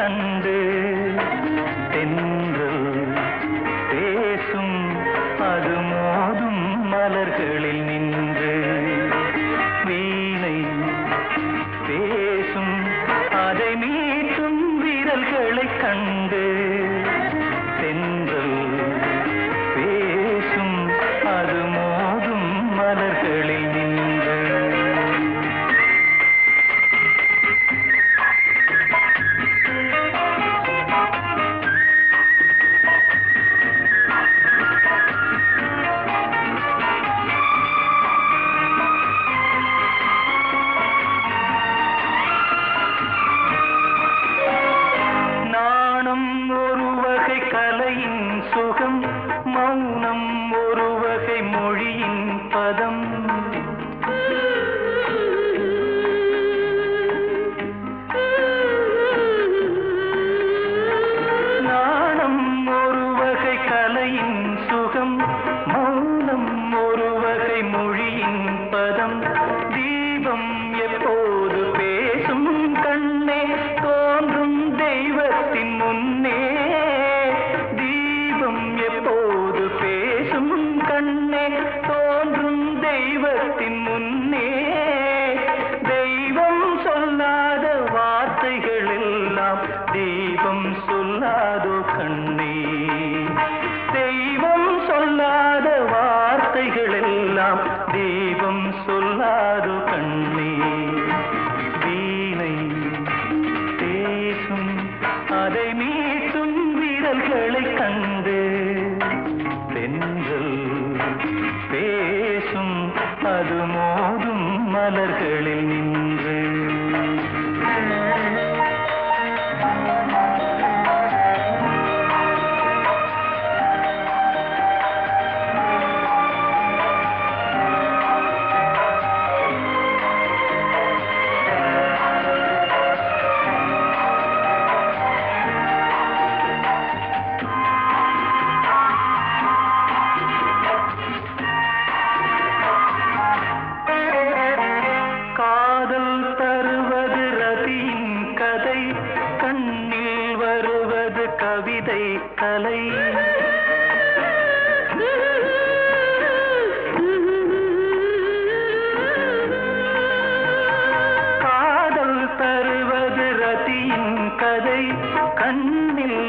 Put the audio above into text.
கண்டு தென்றல் பேசும் அது மோதும் மலர்களில் நின்று வீணை பேசும் அதை மீட்டும் விரல்களை கண்டு தென்றல் பேசும் அது மோதும் மலர்களில் நின்று கலையின் சுகம் மௌனம் ஒரு வகை மொழியின் பதம் நாணம் ஒரு வகை கலையின் சுகம் மௌனம் ஒரு வகை மொழியின் பதம் தீபம் எப்போது பேசும் கண்ணே தோன்றும் தெய்வத்தின் முன்னே எப்போது பேசும் கண்ணே தோன்றும் தெய்வத்தின் முன்னே தெய்வம் சொல்லாத வார்த்தைகள் எல்லாம் தீபம் சொல்லாதோ கண்ணே தெய்வம் சொல்லாத வார்த்தைகள் எல்லாம் தீபம் சொல்லாதோ கண்ணே வீணை பேசும் அதை மீட்டும் விரல்களை கண்டு தென்றல் பேசும் அது மோதும் மலர்களில் நின்று கண்ணில் வருவது கவிதை கலை காதல் தருவது ரதியின் கதை கண்ணில்